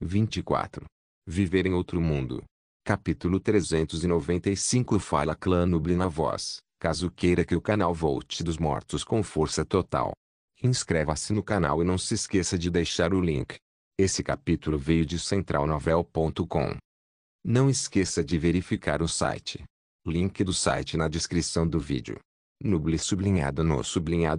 24. Viver em outro mundo. Capítulo 395. Fala Clã Nubli na voz, caso queira que o canal volte dos mortos com força total. Inscreva-se no canal e não se esqueça de deixar o link. Esse capítulo veio de centralnovel.com. Não esqueça de verificar o site. Link do site na descrição do vídeo. Nubli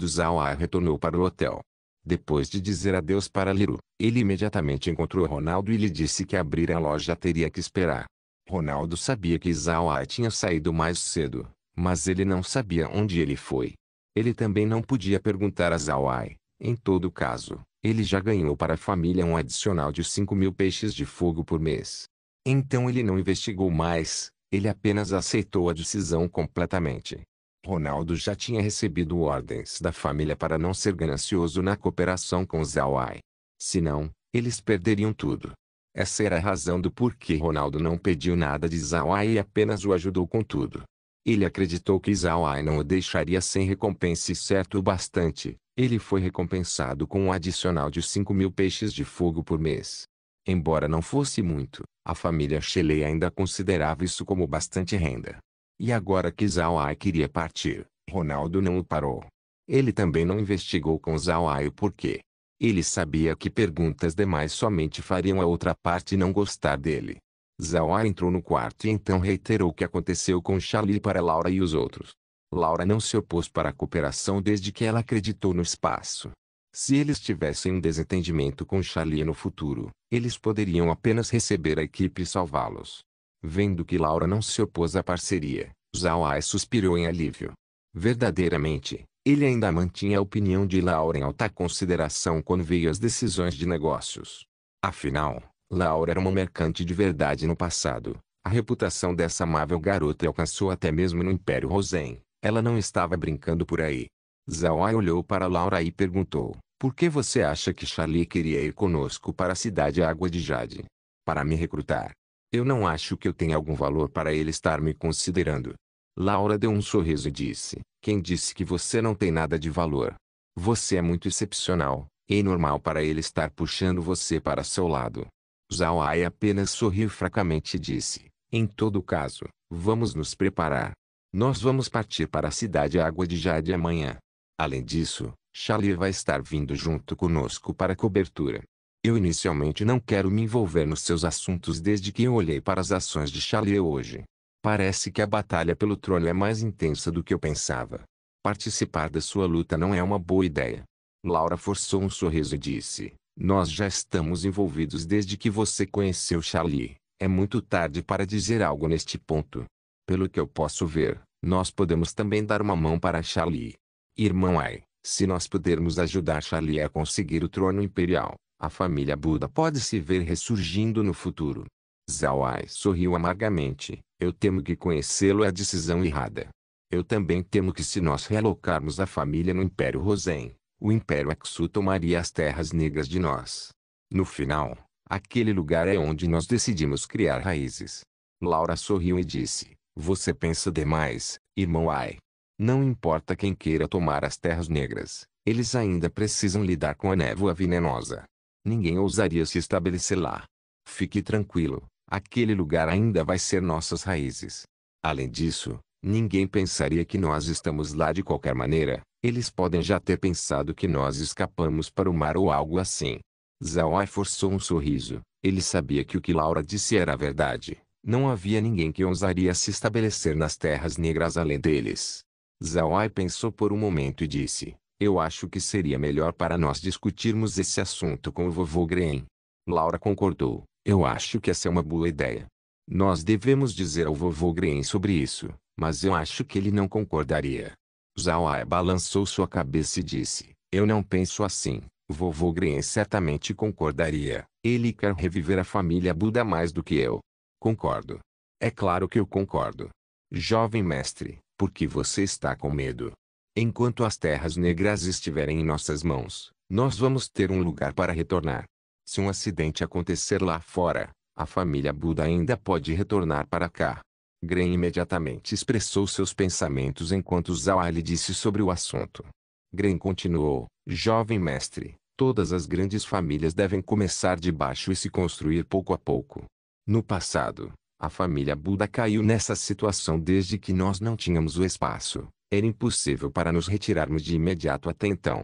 Zawai retornou para o hotel. Depois de dizer adeus para Liru, ele imediatamente encontrou Ronaldo e lhe disse que abrir a loja teria que esperar. Ronaldo sabia que Zawai tinha saído mais cedo, mas ele não sabia onde ele foi. Ele também não podia perguntar a Zawai. Em todo caso, ele já ganhou para a família um adicional de 5.000 peixes de fogo por mês. Então ele não investigou mais, ele apenas aceitou a decisão completamente. Ronaldo já tinha recebido ordens da família para não ser ganancioso na cooperação com Zawai. Senão, eles perderiam tudo. Essa era a razão do porquê Ronaldo não pediu nada de Zawai e apenas o ajudou com tudo. Ele acreditou que Zawai não o deixaria sem recompensa e certo o bastante, ele foi recompensado com um adicional de 5.000 peixes de fogo por mês. Embora não fosse muito, a família Shelley ainda considerava isso como bastante renda. E agora que Zawai queria partir, Ronaldo não o parou. Ele também não investigou com Zawai o porquê. Ele sabia que perguntas demais somente fariam a outra parte não gostar dele. Zawai entrou no quarto e então reiterou o que aconteceu com Charlie para Laura e os outros. Laura não se opôs para a cooperação desde que ela acreditou no espaço. Se eles tivessem um desentendimento com Charlie no futuro, eles poderiam apenas receber a equipe e salvá-los. Vendo que Laura não se opôs à parceria, Zawai suspirou em alívio. Verdadeiramente, ele ainda mantinha a opinião de Laura em alta consideração quando veio às decisões de negócios. Afinal, Laura era uma mercante de verdade no passado. A reputação dessa amável garota alcançou até mesmo no Império Rosen. Ela não estava brincando por aí. Zawai olhou para Laura e perguntou: por que você acha que Charlie queria ir conosco para a cidade Água de Jade? Para me recrutar. Eu não acho que eu tenha algum valor para ele estar me considerando. Laura deu um sorriso e disse: quem disse que você não tem nada de valor? Você é muito excepcional, e normal para ele estar puxando você para seu lado. Zawai apenas sorriu fracamente e disse: em todo caso, vamos nos preparar. Nós vamos partir para a cidade Água de Jade amanhã. Além disso, Charlie vai estar vindo junto conosco para a cobertura. Eu inicialmente não quero me envolver nos seus assuntos desde que eu olhei para as ações de Charlie hoje. Parece que a batalha pelo trono é mais intensa do que eu pensava. Participar da sua luta não é uma boa ideia. Laura forçou um sorriso e disse: nós já estamos envolvidos desde que você conheceu Charlie. É muito tarde para dizer algo neste ponto. Pelo que eu posso ver, nós podemos também dar uma mão para Charlie. Irmão Ai, se nós pudermos ajudar Charlie a conseguir o trono imperial, a família Buda pode se ver ressurgindo no futuro. Zawai sorriu amargamente. Eu temo que conhecê-lo é a decisão errada. Eu também temo que se nós realocarmos a família no Império Rosen, o Império Aksu tomaria as terras negras de nós. No final, aquele lugar é onde nós decidimos criar raízes. Laura sorriu e disse: você pensa demais, irmão Ai. Não importa quem queira tomar as terras negras, eles ainda precisam lidar com a névoa venenosa. Ninguém ousaria se estabelecer lá. Fique tranquilo, aquele lugar ainda vai ser nossas raízes. Além disso, ninguém pensaria que nós estamos lá de qualquer maneira. Eles podem já ter pensado que nós escapamos para o mar ou algo assim. Zawai forçou um sorriso. Ele sabia que o que Laura disse era verdade. Não havia ninguém que ousaria se estabelecer nas terras negras além deles. Zawai pensou por um momento e disse: eu acho que seria melhor para nós discutirmos esse assunto com o vovô Green. Laura concordou: eu acho que essa é uma boa ideia. Nós devemos dizer ao vovô Green sobre isso, mas eu acho que ele não concordaria. Zawai balançou sua cabeça e disse: eu não penso assim. Vovô Green certamente concordaria. Ele quer reviver a família Buda mais do que eu. Concordo. É claro que eu concordo. Jovem mestre, por que você está com medo? Enquanto as terras negras estiverem em nossas mãos, nós vamos ter um lugar para retornar. Se um acidente acontecer lá fora, a família Buda ainda pode retornar para cá. Gren imediatamente expressou seus pensamentos enquanto Zawai lhe disse sobre o assunto. Gren continuou: jovem mestre, Todas as grandes famílias devem começar de baixo e se construir pouco a pouco. No passado, a família Buda caiu nessa situação desde que nós não tínhamos o espaço. Era impossível para nos retirarmos de imediato até então.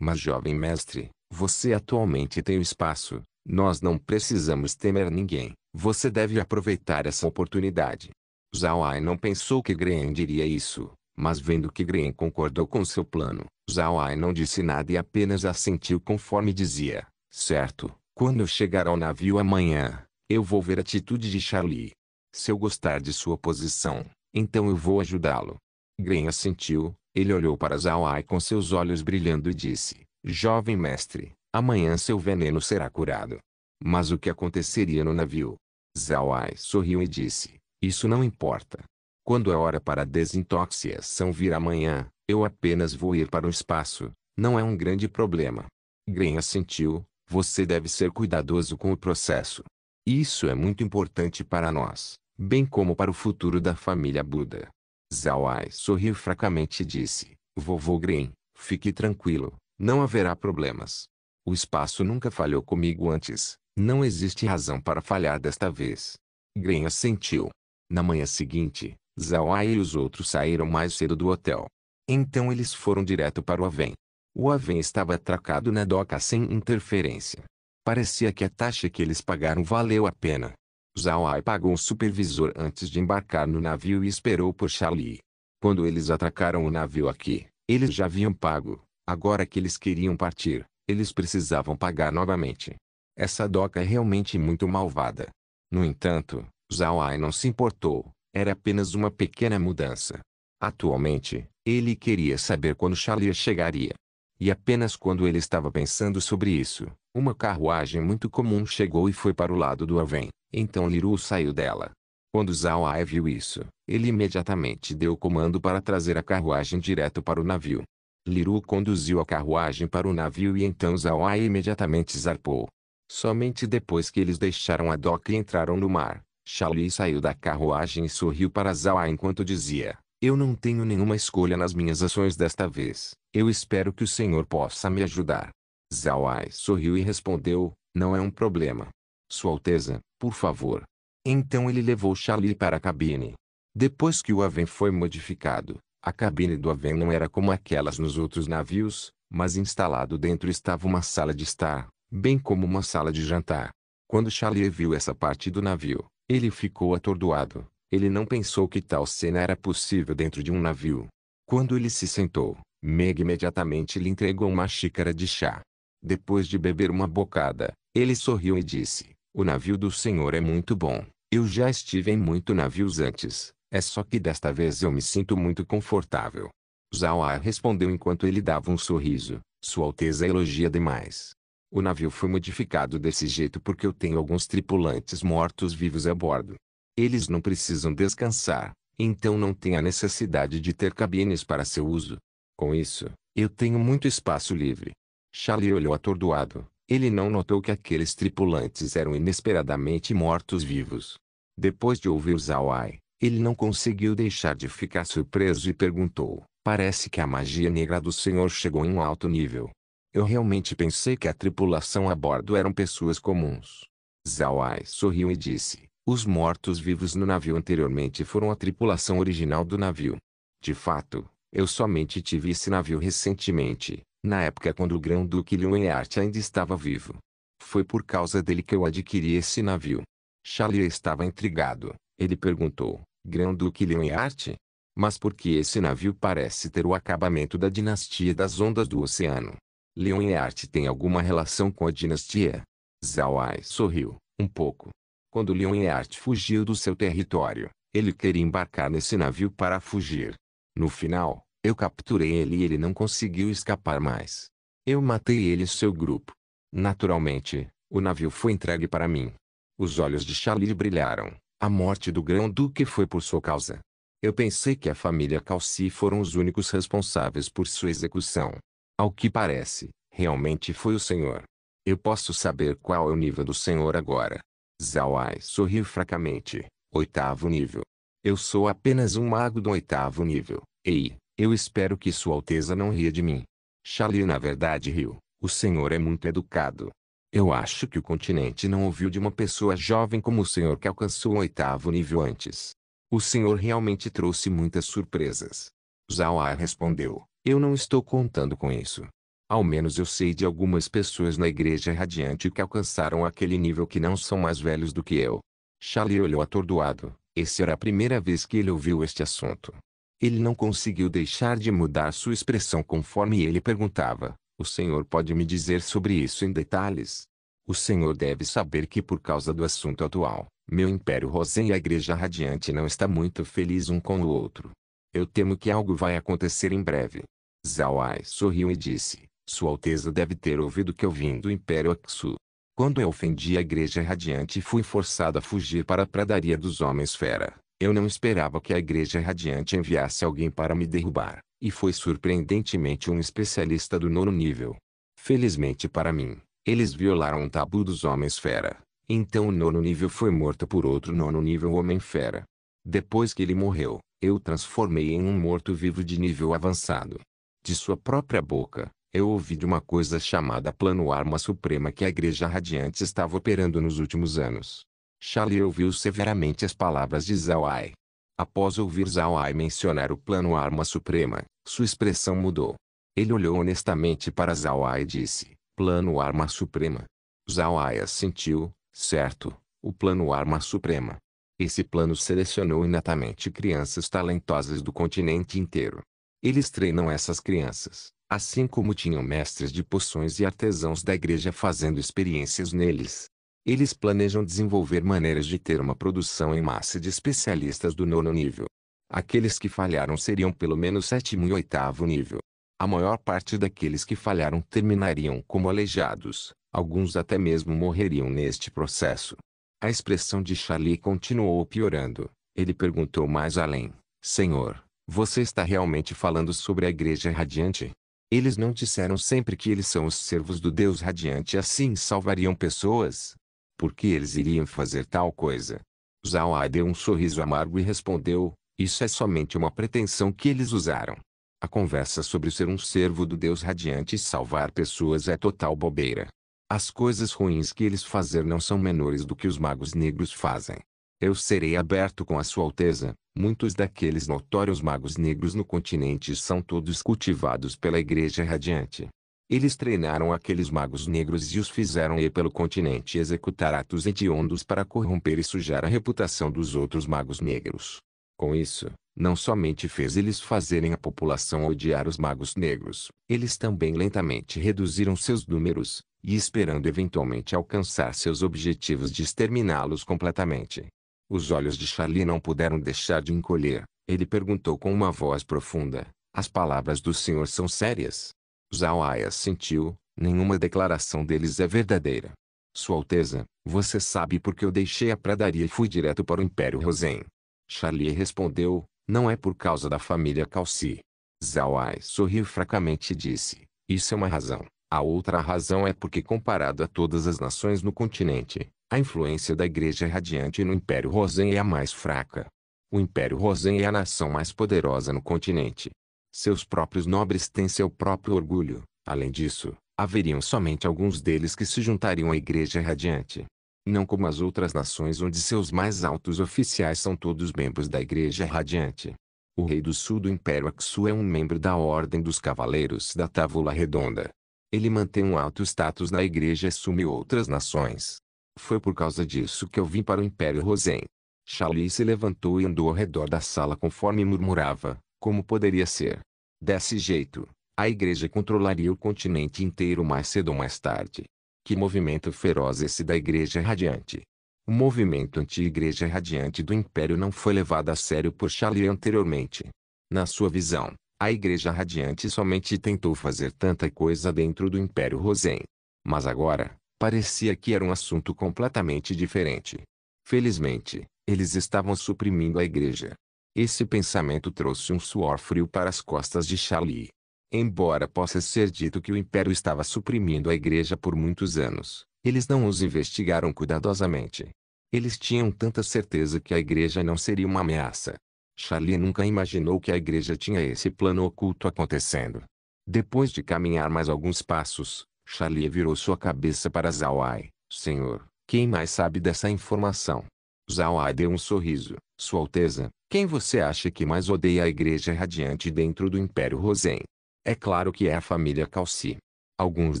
Mas jovem mestre, você atualmente tem o espaço. Nós não precisamos temer ninguém. Você deve aproveitar essa oportunidade. Zhao Ai não pensou que Gren diria isso, mas vendo que Gren concordou com seu plano, Zhao Ai não disse nada e apenas assentiu conforme dizia: certo, quando eu chegar ao navio amanhã, eu vou ver a atitude de Charlie. Se eu gostar de sua posição, então eu vou ajudá-lo. Gren assentiu. Ele olhou para Zhao Ai com seus olhos brilhando e disse: jovem mestre, amanhã seu veneno será curado. Mas o que aconteceria no navio? Zhao Ai sorriu e disse: isso não importa. Quando a hora para a desintoxicação vir amanhã, eu apenas vou ir para o espaço. Não é um grande problema. Gren assentiu. Você deve ser cuidadoso com o processo. Isso é muito importante para nós, bem como para o futuro da família Buda. Zhao Ai sorriu fracamente e disse: vovô Gren, fique tranquilo, não haverá problemas. O espaço nunca falhou comigo antes, não existe razão para falhar desta vez. Gren assentiu. Na manhã seguinte, Zhao Ai e os outros saíram mais cedo do hotel. Então eles foram direto para o Aven. O Aven estava atracado na doca sem interferência. Parecia que a taxa que eles pagaram valeu a pena. Zhao Ai pagou um supervisor antes de embarcar no navio e esperou por Charlie. Quando eles atracaram o navio aqui, eles já haviam pago. Agora que eles queriam partir, eles precisavam pagar novamente. Essa doca é realmente muito malvada. No entanto, Zhao Ai não se importou. Era apenas uma pequena mudança. Atualmente, ele queria saber quando Charlie chegaria. E apenas quando ele estava pensando sobre isso, uma carruagem muito comum chegou e foi para o lado do Aven. Então Liru saiu dela. Quando Zhao Ai viu isso, ele imediatamente deu o comando para trazer a carruagem direto para o navio. Liru conduziu a carruagem para o navio e então Zhao Ai imediatamente zarpou. Somente depois que eles deixaram a doca e entraram no mar, Charlie saiu da carruagem e sorriu para Zhao Ai enquanto dizia: eu não tenho nenhuma escolha nas minhas ações desta vez. Eu espero que o Senhor possa me ajudar. Zhao Ai sorriu e respondeu: não é um problema. Sua Alteza, por favor. Então ele levou Charlie para a cabine. Depois que o Aven foi modificado, a cabine do Aven não era como aquelas nos outros navios, mas instalado dentro estava uma sala de estar, bem como uma sala de jantar. Quando Charlie viu essa parte do navio, ele ficou atordoado. Ele não pensou que tal cena era possível dentro de um navio. Quando ele se sentou, Meg imediatamente lhe entregou uma xícara de chá. Depois de beber uma bocada, ele sorriu e disse: o navio do senhor é muito bom. Eu já estive em muitos navios antes, é só que desta vez eu me sinto muito confortável. Zhao Ai respondeu enquanto ele dava um sorriso: Sua Alteza elogia demais. O navio foi modificado desse jeito porque eu tenho alguns tripulantes mortos-vivos a bordo. Eles não precisam descansar, então não tem a necessidade de ter cabines para seu uso. Com isso, eu tenho muito espaço livre. Charlie olhou atordoado. Ele não notou que aqueles tripulantes eram inesperadamente mortos-vivos. Depois de ouvir Zhao Ai, ele não conseguiu deixar de ficar surpreso e perguntou: parece que a magia negra do senhor chegou em um alto nível. Eu realmente pensei que a tripulação a bordo eram pessoas comuns. Zhao Ai sorriu e disse: os mortos-vivos no navio anteriormente foram a tripulação original do navio. De fato, eu somente tive esse navio recentemente, na época quando o Grão-Duque Liuenart ainda estava vivo. Foi por causa dele que eu adquiri esse navio. Charlie estava intrigado. Ele perguntou: Grão-Duque Liuenart? Mas por que esse navio parece ter o acabamento da dinastia das ondas do oceano? Liuenart tem alguma relação com a dinastia? Zhao Ai sorriu, um pouco. Quando Liuenart fugiu do seu território, ele queria embarcar nesse navio para fugir. No final, eu capturei ele e ele não conseguiu escapar mais. Eu matei ele e seu grupo. Naturalmente, o navio foi entregue para mim. Os olhos de Charlie brilharam. A morte do Grão-Duque foi por sua causa. Eu pensei que a família Calci foram os únicos responsáveis por sua execução. Ao que parece, realmente foi o senhor. Eu posso saber qual é o nível do senhor agora? Zhao Ai sorriu fracamente. 8º nível. Eu sou apenas um mago do 8º nível. Ei, eu espero que Sua Alteza não ria de mim. Charlie na verdade riu. O senhor é muito educado. Eu acho que o continente não ouviu de uma pessoa jovem como o senhor que alcançou o 8º nível antes. O senhor realmente trouxe muitas surpresas. Zhao Ai respondeu, eu não estou contando com isso. Ao menos eu sei de algumas pessoas na Igreja Radiante que alcançaram aquele nível que não são mais velhos do que eu. Charlie olhou atordoado. Essa era a primeira vez que ele ouviu este assunto. Ele não conseguiu deixar de mudar sua expressão conforme ele perguntava. O senhor pode me dizer sobre isso em detalhes? O senhor deve saber que por causa do assunto atual, meu Império Rosen e a Igreja Radiante não está muito feliz um com o outro. Eu temo que algo vai acontecer em breve. Zhao Ai sorriu e disse, Sua Alteza deve ter ouvido que eu vim do Império Aksu. Quando eu ofendi a Igreja Radiante e fui forçado a fugir para a Pradaria dos Homens-Fera, eu não esperava que a Igreja Radiante enviasse alguém para me derrubar, e foi surpreendentemente um especialista do 9º nível. Felizmente para mim, eles violaram um tabu dos Homens-Fera. Então o 9º nível foi morto por outro 9º nível Homem-Fera. Depois que ele morreu, eu o transformei em um morto-vivo de nível avançado. De sua própria boca, eu ouvi de uma coisa chamada Plano Arma Suprema que a Igreja Radiante estava operando nos últimos anos. Charlie ouviu severamente as palavras de Zhao Ai. Após ouvir Zhao Ai mencionar o Plano Arma Suprema, sua expressão mudou. Ele olhou honestamente para Zhao Ai e disse, Plano Arma Suprema. Zhao Ai assentiu, certo, o Plano Arma Suprema. Esse plano selecionou inatamente crianças talentosas do continente inteiro. Eles treinam essas crianças, assim como tinham mestres de poções e artesãos da igreja fazendo experiências neles. Eles planejam desenvolver maneiras de ter uma produção em massa de especialistas do 9º nível. Aqueles que falharam seriam pelo menos 7º e 8º nível. A maior parte daqueles que falharam terminariam como aleijados, alguns até mesmo morreriam neste processo. A expressão de Charlie continuou piorando. Ele perguntou mais além, Senhor, você está realmente falando sobre a Igreja Radiante? Eles não disseram sempre que eles são os servos do Deus Radiante e assim salvariam pessoas? Por que eles iriam fazer tal coisa? Zhao Ai deu um sorriso amargo e respondeu, isso é somente uma pretensão que eles usaram. A conversa sobre ser um servo do Deus Radiante e salvar pessoas é total bobeira. As coisas ruins que eles fazem não são menores do que os magos negros fazem. Eu serei aberto com a Sua Alteza, muitos daqueles notórios magos negros no continente são todos cultivados pela Igreja Radiante. Eles treinaram aqueles magos negros e os fizeram ir pelo continente executar atos hediondos para corromper e sujar a reputação dos outros magos negros. Com isso, não somente fez eles fazerem a população odiar os magos negros, eles também lentamente reduziram seus números, e esperando eventualmente alcançar seus objetivos de exterminá-los completamente. Os olhos de Charlie não puderam deixar de encolher. Ele perguntou com uma voz profunda, as palavras do senhor são sérias? Zhao Ai assentiu, nenhuma declaração deles é verdadeira. Sua Alteza, você sabe por que eu deixei a pradaria e fui direto para o Império Rosen? Charlie respondeu, não é por causa da família Calci. Zhao Ai sorriu fracamente e disse, isso é uma razão. A outra razão é porque comparado a todas as nações no continente, a influência da Igreja Radiante no Império Rosen é a mais fraca. O Império Rosen é a nação mais poderosa no continente. Seus próprios nobres têm seu próprio orgulho. Além disso, haveriam somente alguns deles que se juntariam à Igreja Radiante. Não como as outras nações onde seus mais altos oficiais são todos membros da Igreja Radiante. O rei do sul do Império Aksu é um membro da Ordem dos Cavaleiros da Távola Redonda. Ele mantém um alto status na igreja e assume outras nações. Foi por causa disso que eu vim para o Império Rosen. Charlie se levantou e andou ao redor da sala conforme murmurava, como poderia ser. Desse jeito, a igreja controlaria o continente inteiro mais cedo ou mais tarde. Que movimento feroz esse da Igreja Radiante. O movimento anti-Igreja Radiante do Império não foi levado a sério por Charlie anteriormente. Na sua visão, a Igreja Radiante somente tentou fazer tanta coisa dentro do Império Rosen. Mas agora, parecia que era um assunto completamente diferente. Felizmente, eles estavam suprimindo a igreja. Esse pensamento trouxe um suor frio para as costas de Charlie. Embora possa ser dito que o Império estava suprimindo a igreja por muitos anos, eles não os investigaram cuidadosamente. Eles tinham tanta certeza que a igreja não seria uma ameaça. Charlie nunca imaginou que a igreja tinha esse plano oculto acontecendo. Depois de caminhar mais alguns passos, Charlie virou sua cabeça para Zhao Ai. Senhor, quem mais sabe dessa informação? Zhao Ai deu um sorriso. Sua Alteza, quem você acha que mais odeia a Igreja Radiante dentro do Império Rosen? É claro que é a família Calci. Alguns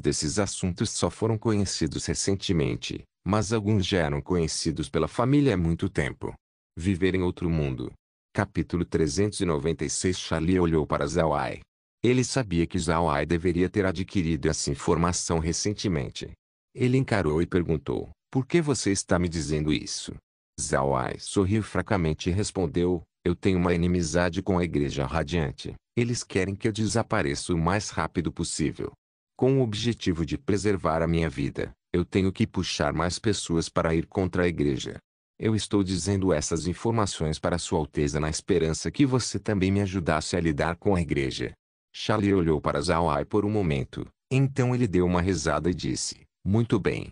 desses assuntos só foram conhecidos recentemente, mas alguns já eram conhecidos pela família há muito tempo. Viver em outro mundo. Capítulo 396. Charlie olhou para Zhao Ai. Ele sabia que Zhao Ai deveria ter adquirido essa informação recentemente. Ele encarou e perguntou, por que você está me dizendo isso? Zhao Ai sorriu fracamente e respondeu, eu tenho uma inimizade com a Igreja Radiante. Eles querem que eu desapareça o mais rápido possível. Com o objetivo de preservar a minha vida, eu tenho que puxar mais pessoas para ir contra a Igreja. Eu estou dizendo essas informações para Sua Alteza na esperança que você também me ajudasse a lidar com a Igreja. Charlie olhou para Zhao Ai por um momento, então ele deu uma risada e disse, muito bem,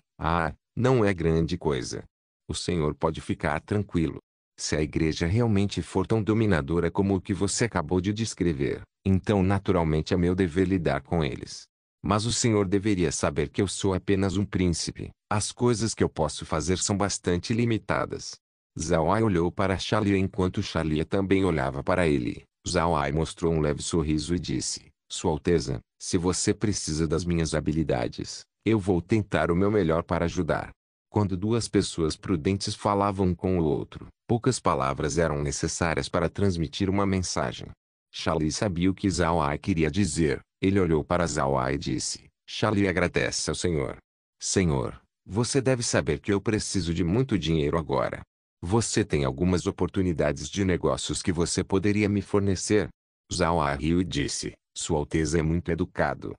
não é grande coisa. O senhor pode ficar tranquilo. Se a Igreja realmente for tão dominadora como o que você acabou de descrever, então naturalmente é meu dever lidar com eles. Mas o senhor deveria saber que eu sou apenas um príncipe. As coisas que eu posso fazer são bastante limitadas. Zhao Ai olhou para Charlie enquanto Charlie também olhava para ele. Zhao Ai mostrou um leve sorriso e disse, Sua Alteza, se você precisa das minhas habilidades, eu vou tentar o meu melhor para ajudar. Quando duas pessoas prudentes falavam um com o outro, poucas palavras eram necessárias para transmitir uma mensagem. Charlie sabia o que Zhao Ai queria dizer. Ele olhou para Zhao Ai e disse, Charlie agradece ao senhor. Senhor, você deve saber que eu preciso de muito dinheiro agora. Você tem algumas oportunidades de negócios que você poderia me fornecer? Zhao Ai riu e disse, Sua Alteza é muito educado.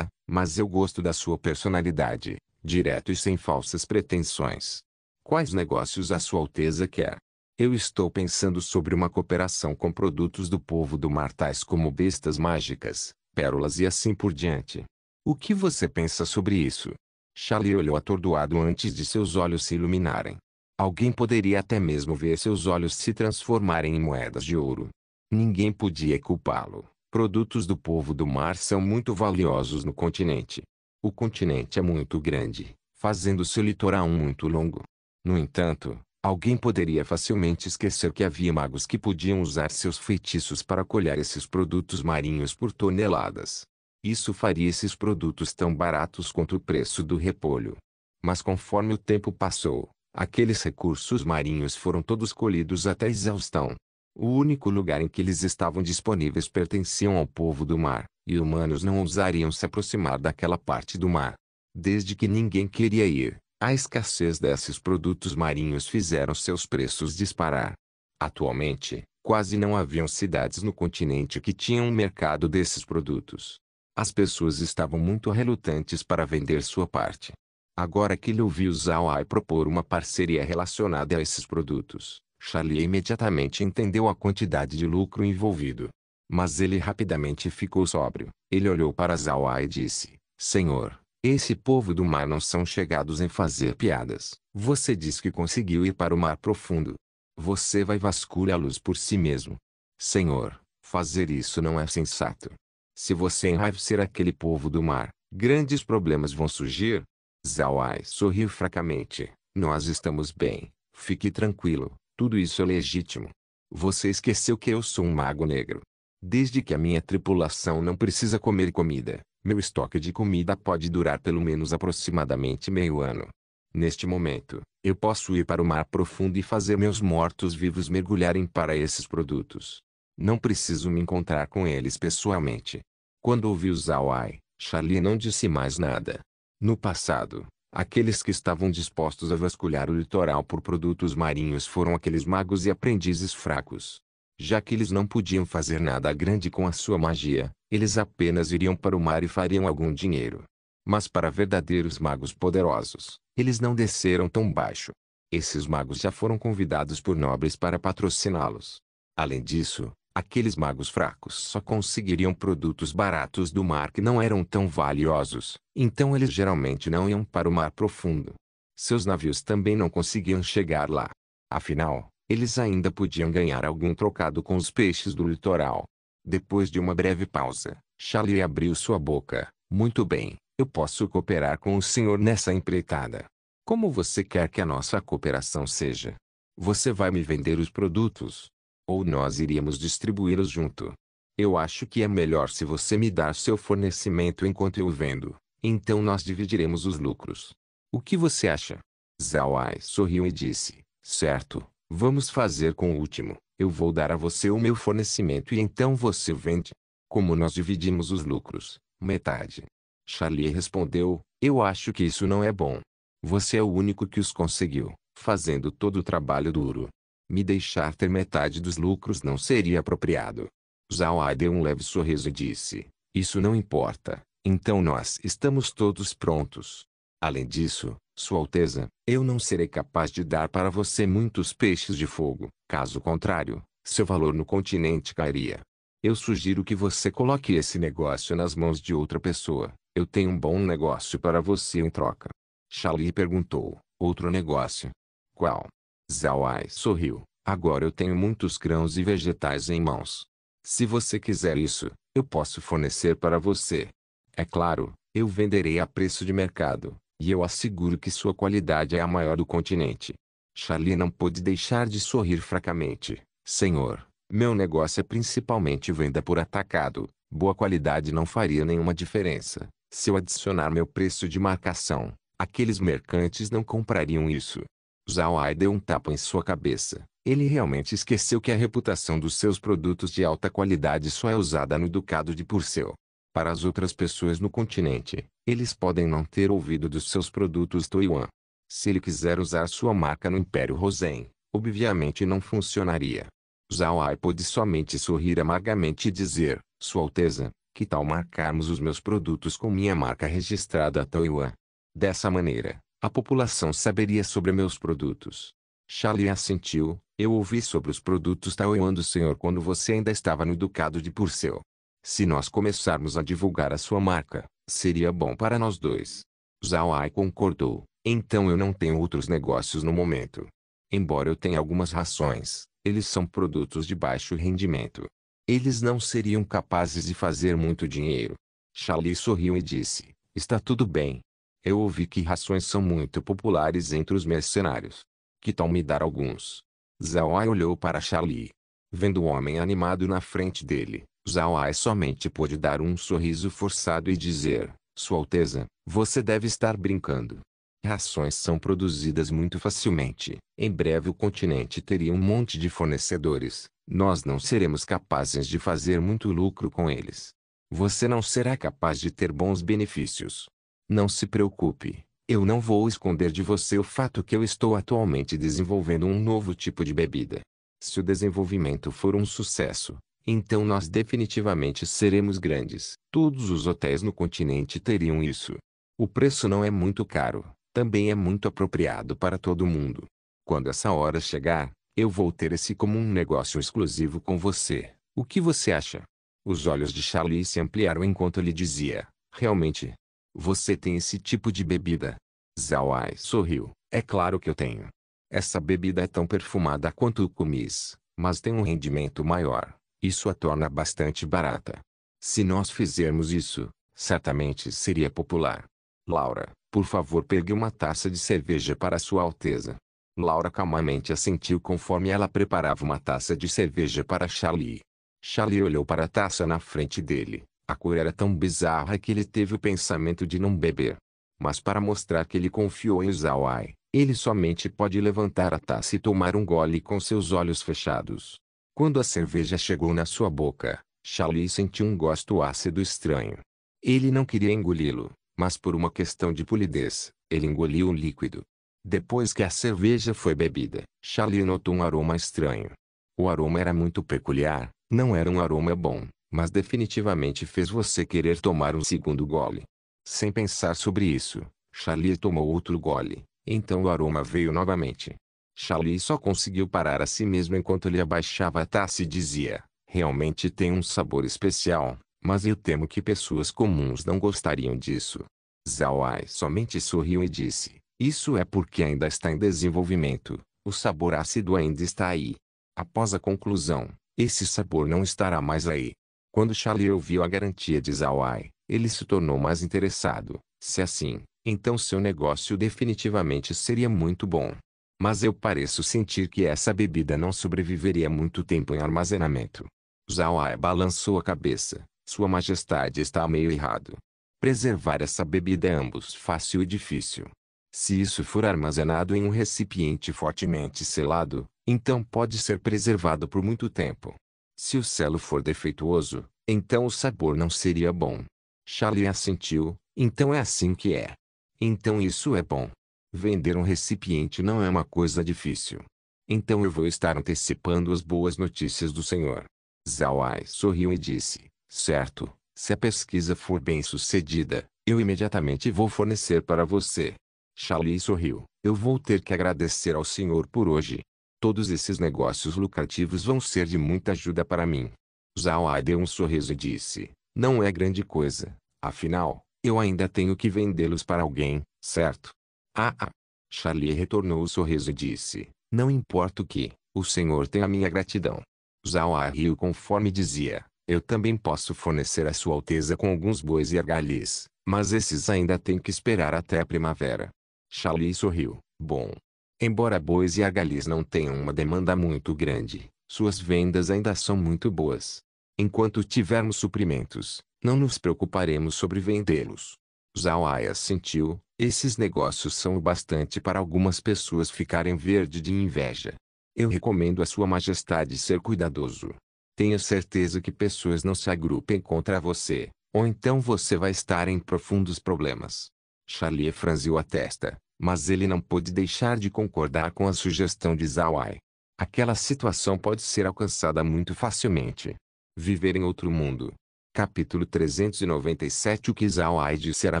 Mas eu gosto da sua personalidade, direto e sem falsas pretensões. Quais negócios a Sua Alteza quer? Eu estou pensando sobre uma cooperação com produtos do povo do mar tais como bestas mágicas, pérolas e assim por diante. O que você pensa sobre isso? Charlie olhou atordoado antes de seus olhos se iluminarem. Alguém poderia até mesmo ver seus olhos se transformarem em moedas de ouro. Ninguém podia culpá-lo. Produtos do povo do mar são muito valiosos no continente. O continente é muito grande, fazendo seu litoral muito longo. No entanto, alguém poderia facilmente esquecer que havia magos que podiam usar seus feitiços para colher esses produtos marinhos por toneladas. Isso faria esses produtos tão baratos quanto o preço do repolho. Mas conforme o tempo passou, aqueles recursos marinhos foram todos colhidos até exaustão. O único lugar em que eles estavam disponíveis pertenciam ao povo do mar, e humanos não ousariam se aproximar daquela parte do mar. Desde que ninguém queria ir, a escassez desses produtos marinhos fizeram seus preços disparar. Atualmente, quase não haviam cidades no continente que tinham um mercado desses produtos. As pessoas estavam muito relutantes para vender sua parte. Agora que ele ouviu Zhao Ai propor uma parceria relacionada a esses produtos, Charlie imediatamente entendeu a quantidade de lucro envolvido. Mas ele rapidamente ficou sóbrio. Ele olhou para Zhao Ai e disse, Senhor, esse povo do mar não são chegados em fazer piadas. Você diz que conseguiu ir para o mar profundo. Você vai vasculhá-los por si mesmo. Senhor, fazer isso não é sensato. Se você enraivecer aquele povo do mar, grandes problemas vão surgir. Zhao Ai sorriu fracamente. Nós estamos bem. Fique tranquilo. Tudo isso é legítimo. Você esqueceu que eu sou um mago negro. Desde que a minha tripulação não precisa comer comida, meu estoque de comida pode durar pelo menos aproximadamente meio ano. Neste momento, eu posso ir para o mar profundo e fazer meus mortos-vivos mergulharem para esses produtos. Não preciso me encontrar com eles pessoalmente. Quando ouviu Zhao Ai, Charlie não disse mais nada. No passado, aqueles que estavam dispostos a vasculhar o litoral por produtos marinhos foram aqueles magos e aprendizes fracos. Já que eles não podiam fazer nada grande com a sua magia, eles apenas iriam para o mar e fariam algum dinheiro. Mas para verdadeiros magos poderosos, eles não desceram tão baixo. Esses magos já foram convidados por nobres para patrociná-los. Além disso, aqueles magos fracos só conseguiriam produtos baratos do mar que não eram tão valiosos, então eles geralmente não iam para o mar profundo. Seus navios também não conseguiam chegar lá. Afinal, eles ainda podiam ganhar algum trocado com os peixes do litoral. Depois de uma breve pausa, Charlie abriu sua boca. Muito bem, Eu posso cooperar com o senhor nessa empreitada. Como você quer que a nossa cooperação seja? Você vai me vender os produtos? Ou nós iríamos distribuí-los junto? Eu acho que é melhor se você me dar seu fornecimento enquanto eu vendo. Então nós dividiremos os lucros. O que você acha? Zhao Ai sorriu e disse: certo, vamos fazer com o último. Eu vou dar a você o meu fornecimento e então você vende. Como nós dividimos os lucros? Metade. Charlie respondeu: eu acho que isso não é bom. Você é o único que os conseguiu, fazendo todo o trabalho duro. Me deixar ter metade dos lucros não seria apropriado. Zhao Ai deu um leve sorriso e disse: isso não importa, então nós estamos todos prontos. Além disso, Sua Alteza, eu não serei capaz de dar para você muitos peixes de fogo. Caso contrário, seu valor no continente cairia. Eu sugiro que você coloque esse negócio nas mãos de outra pessoa. Eu tenho um bom negócio para você em troca. Charlie perguntou: outro negócio? Qual? Zhao Ai sorriu: agora eu tenho muitos grãos e vegetais em mãos. Se você quiser isso, eu posso fornecer para você. É claro, eu venderei a preço de mercado, e eu asseguro que sua qualidade é a maior do continente. Charlie não pôde deixar de sorrir fracamente. Senhor, meu negócio é principalmente venda por atacado. Boa qualidade não faria nenhuma diferença. Se eu adicionar meu preço de marcação, aqueles mercantes não comprariam isso. Zhao Ai deu um tapa em sua cabeça. Ele realmente esqueceu que a reputação dos seus produtos de alta qualidade só é usada no Ducado de Purcell. Para as outras pessoas no continente, eles podem não ter ouvido dos seus produtos Toyuan. Se ele quiser usar sua marca no Império Rosen, obviamente não funcionaria. Zhao Ai pôde somente sorrir amargamente e dizer: Sua Alteza, que tal marcarmos os meus produtos com minha marca registrada Toyuan? Dessa maneira, a população saberia sobre meus produtos. Charlie assentiu: eu ouvi sobre os produtos Taoyuan do senhor quando você ainda estava no Ducado de Purcell. Se nós começarmos a divulgar a sua marca, seria bom para nós dois. Zhao Ai concordou: então eu não tenho outros negócios no momento. Embora eu tenha algumas rações, eles são produtos de baixo rendimento. Eles não seriam capazes de fazer muito dinheiro. Charlie sorriu e disse: está tudo bem. Eu ouvi que rações são muito populares entre os mercenários. Que tal me dar alguns? Zhao Ai olhou para Charlie. Vendo o homem animado na frente dele, Zhao Ai somente pôde dar um sorriso forçado e dizer: Sua Alteza, você deve estar brincando. Rações são produzidas muito facilmente. Em breve o continente teria um monte de fornecedores. Nós não seremos capazes de fazer muito lucro com eles. Você não será capaz de ter bons benefícios. Não se preocupe. Eu não vou esconder de você o fato que eu estou atualmente desenvolvendo um novo tipo de bebida. Se o desenvolvimento for um sucesso, então nós definitivamente seremos grandes. Todos os hotéis no continente teriam isso. O preço não é muito caro, também é muito apropriado para todo mundo. Quando essa hora chegar, eu vou ter esse como um negócio exclusivo com você. O que você acha? Os olhos de Charlie se ampliaram enquanto ele dizia: realmente? Você tem esse tipo de bebida? Zhao Ai sorriu: é claro que eu tenho. Essa bebida é tão perfumada quanto o kumis, mas tem um rendimento maior. Isso a torna bastante barata. Se nós fizermos isso, certamente seria popular. Laura, por favor, pegue uma taça de cerveja para Sua Alteza. Laura calmamente assentiu conforme ela preparava uma taça de cerveja para Charlie. Charlie olhou para a taça na frente dele. A cor era tão bizarra que ele teve o pensamento de não beber. Mas para mostrar que ele confiou em Zhao Ai, ele somente pode levantar a taça e tomar um gole com seus olhos fechados. Quando a cerveja chegou na sua boca, Charlie sentiu um gosto ácido estranho. Ele não queria engoli-lo, mas por uma questão de polidez, ele engoliu o líquido. Depois que a cerveja foi bebida, Charlie notou um aroma estranho. O aroma era muito peculiar, não era um aroma bom, mas definitivamente fez você querer tomar um segundo gole. Sem pensar sobre isso, Charlie tomou outro gole, então o aroma veio novamente. Charlie só conseguiu parar a si mesmo enquanto ele abaixava a taça e dizia: realmente tem um sabor especial, mas eu temo que pessoas comuns não gostariam disso. Zhao Ai somente sorriu e disse: isso é porque ainda está em desenvolvimento, o sabor ácido ainda está aí. Após a conclusão, esse sabor não estará mais aí. Quando Charlie ouviu a garantia de Zhao Ai, ele se tornou mais interessado. Se assim, então seu negócio definitivamente seria muito bom. Mas eu pareço sentir que essa bebida não sobreviveria muito tempo em armazenamento. Zhao Ai balançou a cabeça. Sua Majestade está meio errado. Preservar essa bebida é ambos fácil e difícil. Se isso for armazenado em um recipiente fortemente selado, então pode ser preservado por muito tempo. Se o selo for defeituoso, então o sabor não seria bom. Charlie assentiu. Então é assim que é. Então isso é bom. Vender um recipiente não é uma coisa difícil. Então eu vou estar antecipando as boas notícias do Senhor. Zhao Ai sorriu e disse, certo, se a pesquisa for bem-sucedida, eu imediatamente vou fornecer para você. Charlie sorriu, eu vou ter que agradecer ao Senhor por hoje. Todos esses negócios lucrativos vão ser de muita ajuda para mim. Zhao Ai deu um sorriso e disse, não é grande coisa, afinal, eu ainda tenho que vendê-los para alguém, certo? Ah. Charlie retornou o sorriso e disse, não importa o que, o Senhor tem a minha gratidão. Zhao Ai riu conforme dizia, eu também posso fornecer a Sua Alteza com alguns bois e argalis, mas esses ainda têm que esperar até a primavera. Charlie sorriu, bom. Embora bois e argalis não tenham uma demanda muito grande, suas vendas ainda são muito boas. Enquanto tivermos suprimentos, não nos preocuparemos sobre vendê-los. Zhao Ai assentiu, esses negócios são o bastante para algumas pessoas ficarem verde de inveja. Eu recomendo a Sua Majestade ser cuidadoso. Tenha certeza que pessoas não se agrupem contra você, ou então você vai estar em profundos problemas. Charlie franziu a testa, mas ele não pôde deixar de concordar com a sugestão de Zhao Ai. Aquela situação pode ser alcançada muito facilmente. Viver em outro mundo. Capítulo 397. O que Zhao Ai disse era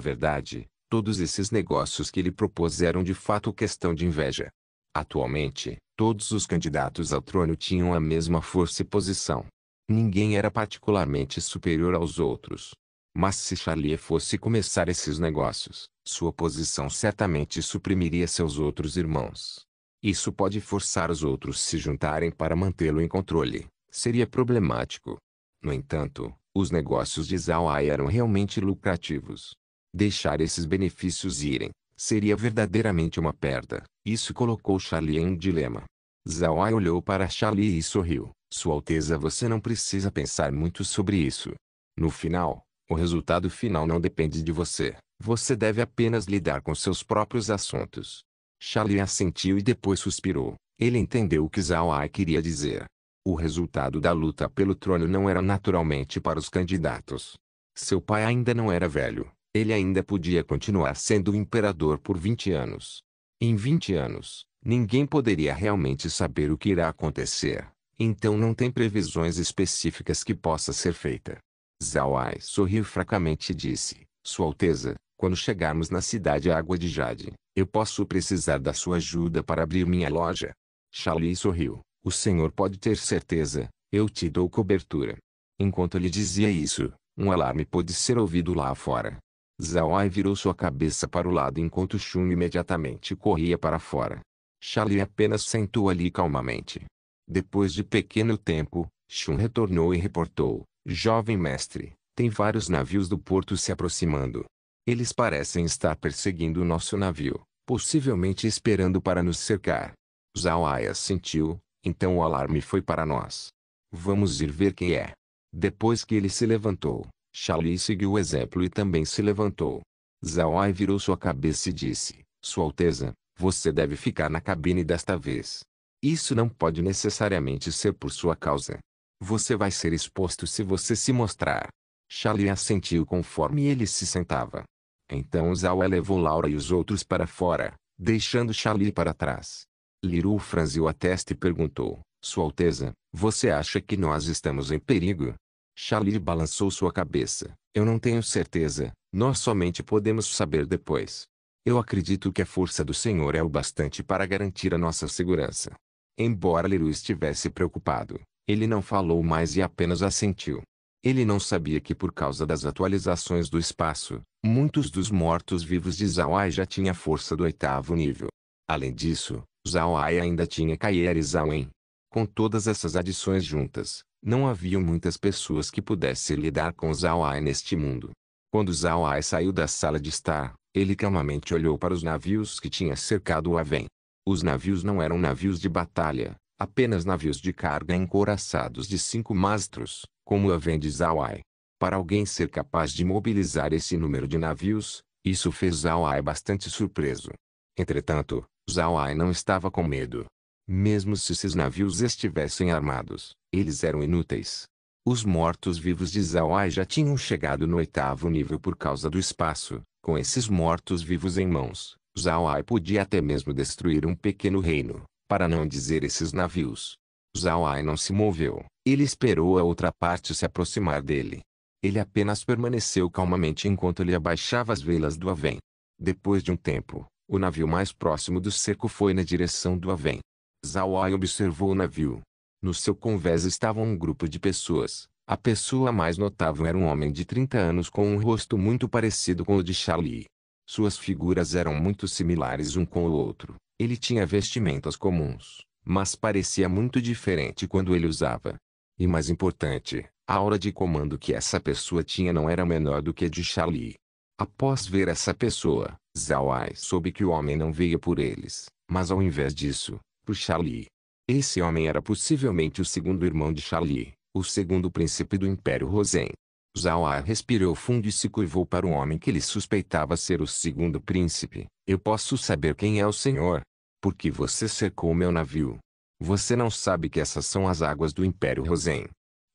verdade. Todos esses negócios que ele propôs eram de fato questão de inveja. Atualmente, todos os candidatos ao trono tinham a mesma força e posição. Ninguém era particularmente superior aos outros. Mas se Charlie fosse começar esses negócios, sua posição certamente suprimiria seus outros irmãos. Isso pode forçar os outros se juntarem para mantê-lo em controle. Seria problemático. No entanto, os negócios de Zhao Ai eram realmente lucrativos. Deixar esses benefícios irem seria verdadeiramente uma perda. Isso colocou Charlie em um dilema. Zhao Ai olhou para Charlie e sorriu. Sua Alteza, você não precisa pensar muito sobre isso. No final, o resultado final não depende de você. Você deve apenas lidar com seus próprios assuntos. Charlie assentiu e depois suspirou. Ele entendeu o que Zhao Ai queria dizer. O resultado da luta pelo trono não era naturalmente para os candidatos. Seu pai ainda não era velho. Ele ainda podia continuar sendo o imperador por 20 anos. Em 20 anos, ninguém poderia realmente saber o que irá acontecer. Então não tem previsões específicas que possa ser feita. Zhao Ai sorriu fracamente e disse, Sua Alteza, quando chegarmos na cidade Água de Jade, eu posso precisar da sua ajuda para abrir minha loja. Charlie sorriu. O senhor pode ter certeza, eu te dou cobertura. Enquanto ele dizia isso, um alarme pôde ser ouvido lá fora. Zhao Ai virou sua cabeça para o lado enquanto Shun imediatamente corria para fora. Charlie apenas sentou ali calmamente. Depois de pequeno tempo, Shun retornou e reportou, jovem mestre, tem vários navios do porto se aproximando. Eles parecem estar perseguindo o nosso navio, possivelmente esperando para nos cercar. Zhao Ai assentiu. Então o alarme foi para nós. Vamos ir ver quem é. Depois que ele se levantou, Charlie seguiu o exemplo e também se levantou. Zhao Ai virou sua cabeça e disse, Sua Alteza, você deve ficar na cabine desta vez. Isso não pode necessariamente ser por sua causa. Você vai ser exposto se você se mostrar. Charlie assentiu conforme ele se sentava. Então Zhao Ai levou Laura e os outros para fora, deixando Charlie para trás. Liru franziu a testa e perguntou, Sua Alteza, você acha que nós estamos em perigo? Charlie balançou sua cabeça. Eu não tenho certeza, nós somente podemos saber depois. Eu acredito que a força do Senhor é o bastante para garantir a nossa segurança. Embora Liru estivesse preocupado, ele não falou mais e apenas assentiu. Ele não sabia que por causa das atualizações do espaço, muitos dos mortos-vivos de Zhao Ai já tinham a força do 8º nível. Além disso, Zhao Ai ainda tinha Kaeya e Zhao En. Com todas essas adições juntas, não havia muitas pessoas que pudessem lidar com Zhao Ai neste mundo. Quando Zhao Ai saiu da sala de estar, ele calmamente olhou para os navios que tinham cercado o Aven. Os navios não eram navios de batalha, apenas navios de carga encouraçados de 5 mastros, como o Aven de Zhao Ai. Para alguém ser capaz de mobilizar esse número de navios, isso fez Zhao Ai bastante surpreso. Entretanto, Zhao Ai não estava com medo. Mesmo se esses navios estivessem armados, eles eram inúteis. Os mortos-vivos de Zhao Ai já tinham chegado no 8º nível por causa do espaço. Com esses mortos-vivos em mãos, Zhao Ai podia até mesmo destruir um pequeno reino, para não dizer esses navios. Zhao Ai não se moveu. Ele esperou a outra parte se aproximar dele. Ele apenas permaneceu calmamente enquanto ele abaixava as velas do Aven. Depois de um tempo, o navio mais próximo do cerco foi na direção do Aven. Zhao Ai observou o navio. No seu convés estava um grupo de pessoas. A pessoa mais notável era um homem de 30 anos com um rosto muito parecido com o de Charlie. Suas figuras eram muito similares um com o outro. Ele tinha vestimentas comuns, mas parecia muito diferente quando ele usava. E mais importante, a aura de comando que essa pessoa tinha não era menor do que a de Charlie. Após ver essa pessoa, Zhao Ai soube que o homem não veio por eles, mas ao invés disso, por Charlie. Esse homem era possivelmente o segundo irmão de Charlie, o segundo príncipe do Império Rosen. Zhao Ai respirou fundo e se curvou para o homem que ele suspeitava ser o segundo príncipe. Eu posso saber quem é o senhor? Por que você cercou meu navio? Você não sabe que essas são as águas do Império Rosen.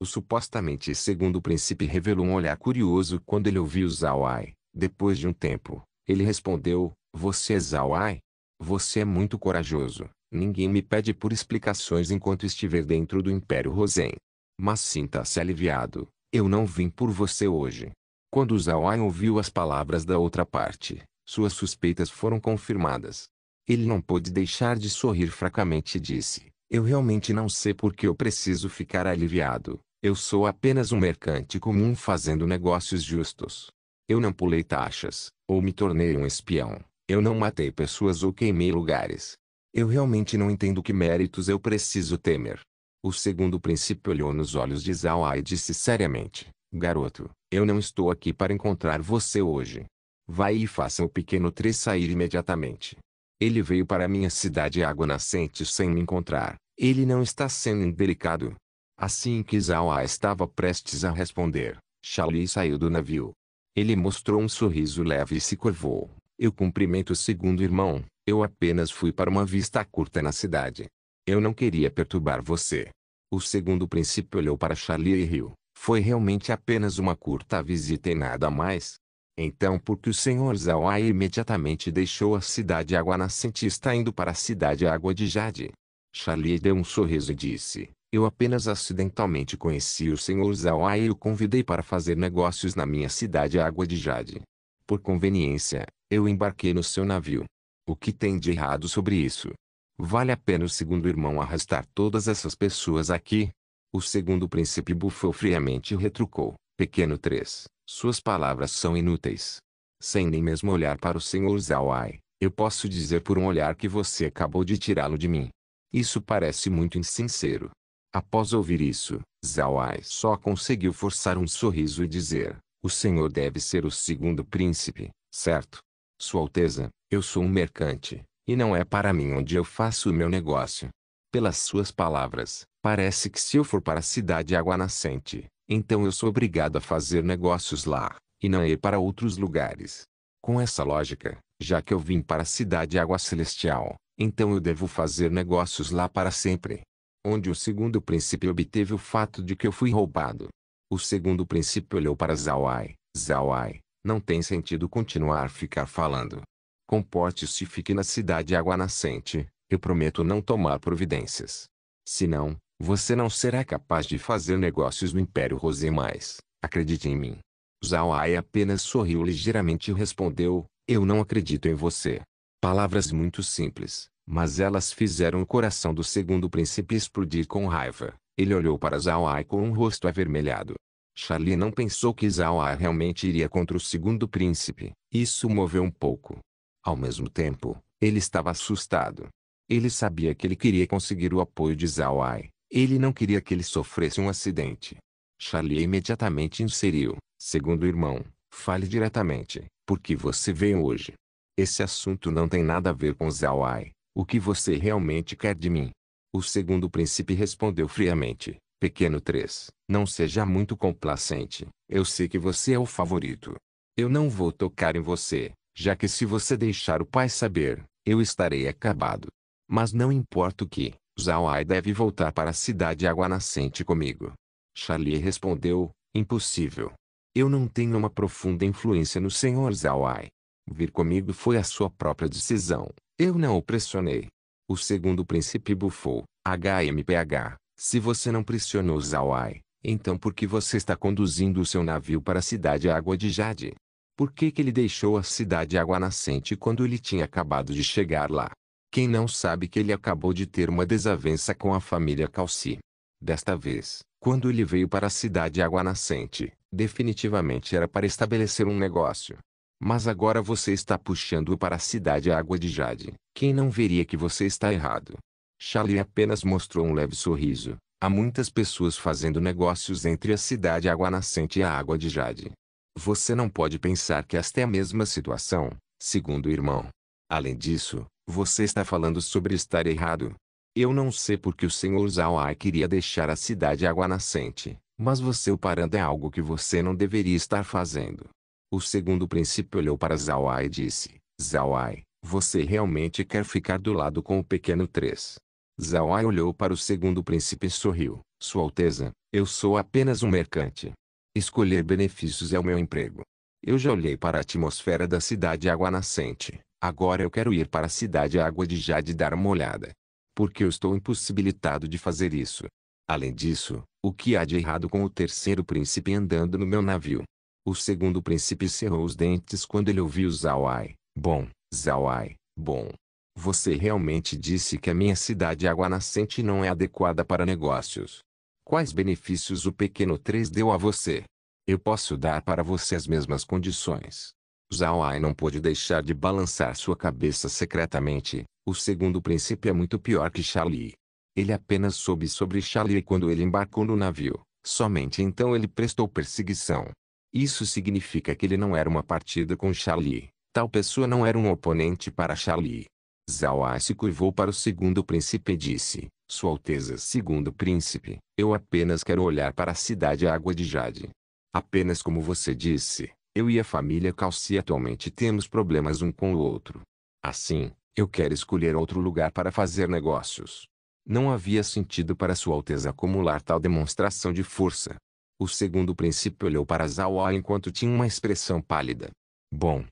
O supostamente segundo príncipe revelou um olhar curioso quando ele ouviu Zhao Ai. Depois de um tempo, ele respondeu, você é Zhao Ai? Você é muito corajoso. Ninguém me pede por explicações enquanto estiver dentro do Império Rosen. Mas sinta-se aliviado, eu não vim por você hoje. Quando Zhao Ai ouviu as palavras da outra parte, suas suspeitas foram confirmadas. Ele não pôde deixar de sorrir fracamente e disse, eu realmente não sei por que eu preciso ficar aliviado. Eu sou apenas um mercante comum fazendo negócios justos. Eu não pulei taxas, ou me tornei um espião. Eu não matei pessoas ou queimei lugares. Eu realmente não entendo que méritos eu preciso temer. O segundo príncipe olhou nos olhos de Zhao Ai e disse seriamente, garoto, eu não estou aqui para encontrar você hoje. Vai e faça o pequeno 3 sair imediatamente. Ele veio para minha cidade Água Nascente sem me encontrar. Ele não está sendo indelicado. Assim que Zhao Ai estava prestes a responder, Charlie saiu do navio. Ele mostrou um sorriso leve e se curvou. Eu cumprimento o segundo irmão, eu apenas fui para uma vista curta na cidade. Eu não queria perturbar você. O segundo príncipe olhou para Charlie e riu. Foi realmente apenas uma curta visita e nada mais? Então por que o Sr. Zhao Ai imediatamente deixou a cidade Água Nascente e está indo para a cidade Água de Jade? Charlie deu um sorriso e disse, eu apenas acidentalmente conheci o Sr. Zhao Ai e o convidei para fazer negócios na minha cidade Água de Jade. Por conveniência, eu embarquei no seu navio. O que tem de errado sobre isso? Vale a pena o segundo irmão arrastar todas essas pessoas aqui? O segundo príncipe bufou friamente e retrucou, pequeno 3, suas palavras são inúteis. Sem nem mesmo olhar para o Sr. Zhao Ai, eu posso dizer por um olhar que você acabou de tirá-lo de mim. Isso parece muito insincero. Após ouvir isso, Zhao Ai só conseguiu forçar um sorriso e dizer, o senhor deve ser o segundo príncipe, certo? Sua Alteza, eu sou um mercante, e não é para mim onde eu faço o meu negócio. Pelas suas palavras, parece que se eu for para a cidade Água Nascente, então eu sou obrigado a fazer negócios lá, e não ir para outros lugares. Com essa lógica, já que eu vim para a cidade Água Celestial, então eu devo fazer negócios lá para sempre. Onde o segundo príncipe obteve o fato de que eu fui roubado. O segundo príncipe olhou para Zhao Ai. Zhao Ai, não tem sentido continuar ficar falando. Comporte-se e fique na cidade Água Nascente, eu prometo não tomar providências. Senão, você não será capaz de fazer negócios no Império Rosé mais, acredite em mim. Zhao Ai apenas sorriu ligeiramente e respondeu, eu não acredito em você. Palavras muito simples, mas elas fizeram o coração do segundo príncipe explodir com raiva. Ele olhou para Zhao Ai com um rosto avermelhado. Charlie não pensou que Zhao Ai realmente iria contra o segundo príncipe. Isso o moveu um pouco. Ao mesmo tempo, ele estava assustado. Ele sabia que ele queria conseguir o apoio de Zhao Ai. Ele não queria que ele sofresse um acidente. Charlie imediatamente inseriu, segundo irmão, Fale diretamente, por que você veio hoje? Esse assunto não tem nada a ver com Zhao Ai. O que você realmente quer de mim? O segundo príncipe respondeu friamente. Pequeno 3, não seja muito complacente. Eu sei que você é o favorito. Eu não vou tocar em você, já que se você deixar o pai saber, eu estarei acabado. Mas não importa o que, Zhao Ai deve voltar para a cidade Água Nascente comigo. Charlie respondeu, impossível. Eu não tenho uma profunda influência no Sr. Zhao Ai. Vir comigo foi a sua própria decisão. Eu não o pressionei. O segundo príncipe bufou. HMPH. Se você não pressionou Zhao Ai, então por que você está conduzindo o seu navio para a cidade Água de Jade? Por que ele deixou a cidade Água Nascente quando ele tinha acabado de chegar lá? Quem não sabe que ele acabou de ter uma desavença com a família Calci? Desta vez, quando ele veio para a cidade Água Nascente, definitivamente era para estabelecer um negócio. Mas agora você está puxando-o para a cidade Água de Jade. Quem não veria que você está errado? Charlie apenas mostrou um leve sorriso. Há muitas pessoas fazendo negócios entre a cidade Água Nascente e a Água de Jade. Você não pode pensar que esta é a mesma situação, segundo o irmão. Além disso, você está falando sobre estar errado. Eu não sei porque o Sr. Zhao Ai queria deixar a cidade Água Nascente, mas você o parando é algo que você não deveria estar fazendo. O segundo príncipe olhou para Zhao Ai e disse, Zhao Ai, você realmente quer ficar do lado com o pequeno 3? Zhao Ai olhou para o segundo príncipe e sorriu. Sua Alteza, eu sou apenas um mercante. Escolher benefícios é o meu emprego. Eu já olhei para a atmosfera da cidade Água Nascente. Agora eu quero ir para a cidade Água de Jade dar uma olhada. Porque eu estou impossibilitado de fazer isso. Além disso, o que há de errado com o terceiro príncipe andando no meu navio? O segundo príncipe cerrou os dentes quando ele ouviu Zhao Ai. Bom, Zhao Ai, bom. Você realmente disse que a minha cidade Água Nascente não é adequada para negócios. Quais benefícios o pequeno 3 deu a você? Eu posso dar para você as mesmas condições. Zhao Ai não pôde deixar de balançar sua cabeça secretamente. O segundo príncipe é muito pior que Charlie. Ele apenas soube sobre Charlie quando ele embarcou no navio. Somente então ele prestou perseguição. Isso significa que ele não era uma partida com Charlie. Tal pessoa não era um oponente para Charlie. Zhao Ai se curvou para o segundo príncipe e disse, Sua Alteza segundo príncipe, eu apenas quero olhar para a cidade Água de Jade. Apenas como você disse, eu e a família Calci atualmente temos problemas um com o outro. Assim, eu quero escolher outro lugar para fazer negócios. Não havia sentido para Sua Alteza acumular tal demonstração de força. O segundo príncipe olhou para Zhao Ai enquanto tinha uma expressão pálida. Bom.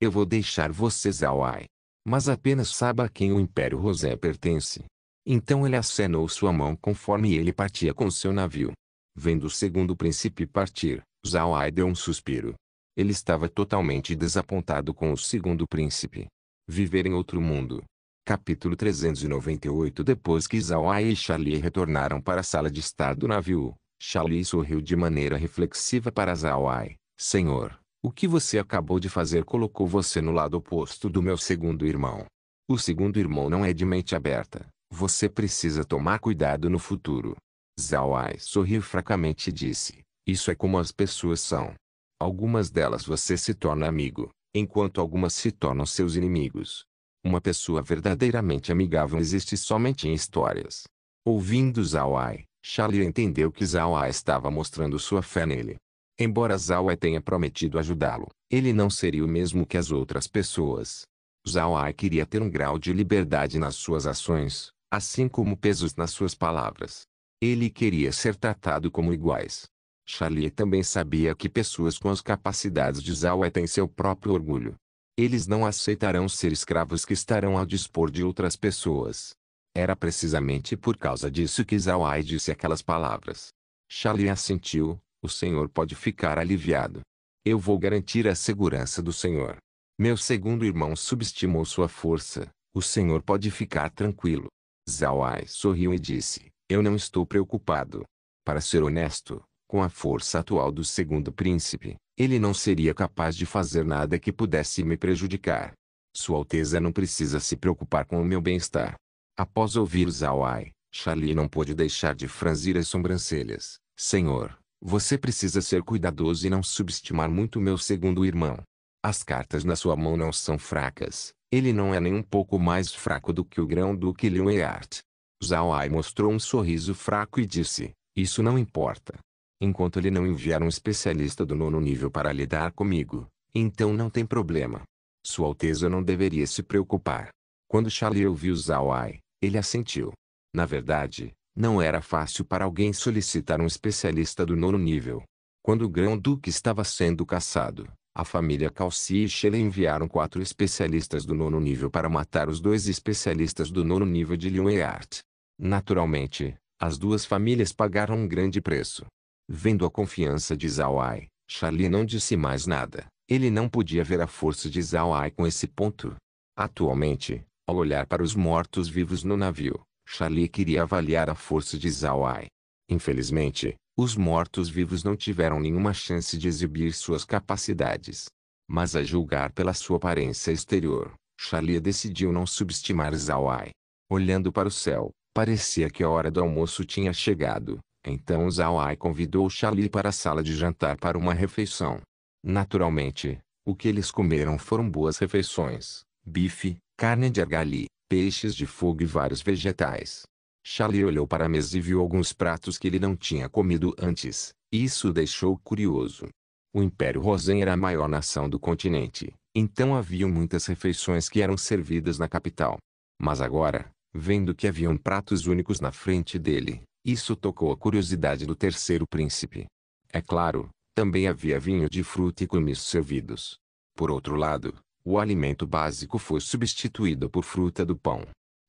Eu vou deixar você Zhao Ai. Mas apenas saiba a quem o Império Rosé pertence. Então ele acenou sua mão conforme ele partia com seu navio. Vendo o segundo príncipe partir, Zhao Ai deu um suspiro. Ele estava totalmente desapontado com o segundo príncipe. Viver em outro mundo. Capítulo 398. Depois que Zhao Ai e Charlie retornaram para a sala de estar do navio, Charlie sorriu de maneira reflexiva para Zhao Ai. Senhor, o que você acabou de fazer colocou você no lado oposto do meu segundo irmão. O segundo irmão não é de mente aberta. Você precisa tomar cuidado no futuro. Zhao Ai sorriu fracamente e disse, isso é como as pessoas são. Algumas delas você se torna amigo, enquanto algumas se tornam seus inimigos. Uma pessoa verdadeiramente amigável existe somente em histórias. Ouvindo Zhao Ai, Charlie entendeu que Zhao Ai estava mostrando sua fé nele. Embora Zhao Ai tenha prometido ajudá-lo, ele não seria o mesmo que as outras pessoas. Zhao Ai queria ter um grau de liberdade nas suas ações, assim como pesos nas suas palavras. Ele queria ser tratado como iguais. Charlie também sabia que pessoas com as capacidades de Zhao Ai têm seu próprio orgulho. Eles não aceitarão ser escravos que estarão ao dispor de outras pessoas. Era precisamente por causa disso que Zhao Ai disse aquelas palavras. Charlie assentiu. O senhor pode ficar aliviado. Eu vou garantir a segurança do senhor. Meu segundo irmão subestimou sua força. O senhor pode ficar tranquilo. Zhao Ai sorriu e disse, eu não estou preocupado. Para ser honesto, com a força atual do segundo príncipe, ele não seria capaz de fazer nada que pudesse me prejudicar. Sua Alteza não precisa se preocupar com o meu bem-estar. Após ouvir Zhao Ai, Charlie não pôde deixar de franzir as sobrancelhas. Senhor, Você precisa ser cuidadoso e não subestimar muito meu segundo irmão. As cartas na sua mão não são fracas. Ele não é nem um pouco mais fraco do que o Grão-Duque Liu Eart. Zhao Ai mostrou um sorriso fraco e disse, isso não importa. Enquanto ele não enviar um especialista do 9º nível para lidar comigo, então não tem problema. Sua Alteza não deveria se preocupar. Quando Charlie ouviu Zhao Ai, ele assentiu. Na verdade, não era fácil para alguém solicitar um especialista do 9º nível. Quando o Grão-Duque estava sendo caçado, a família Calci e Shelley enviaram 4 especialistas do 9º nível para matar os 2 especialistas do 9º nível de Liu Eart. Naturalmente, as 2 famílias pagaram um grande preço. Vendo a confiança de Zhao Ai, Charlie não disse mais nada. Ele não podia ver a força de Zhao Ai com esse ponto. Atualmente, ao olhar para os mortos-vivos no navio, Charlie queria avaliar a força de Zhao Ai. Infelizmente, os mortos-vivos não tiveram nenhuma chance de exibir suas capacidades. Mas a julgar pela sua aparência exterior, Charlie decidiu não subestimar Zhao Ai. Olhando para o céu, parecia que a hora do almoço tinha chegado. Então Zhao Ai convidou Charlie para a sala de jantar para uma refeição. Naturalmente, o que eles comeram foram boas refeições: bife, carne de argali, peixes de fogo e vários vegetais. Charlie olhou para a mesa e viu alguns pratos que ele não tinha comido antes. Isso o deixou curioso. O Império Rosen era a maior nação do continente, então haviam muitas refeições que eram servidas na capital. Mas agora, vendo que haviam pratos únicos na frente dele, isso tocou a curiosidade do terceiro príncipe. É claro, também havia vinho de fruta e comichão servidos. Por outro lado, o alimento básico foi substituído por fruta do pão.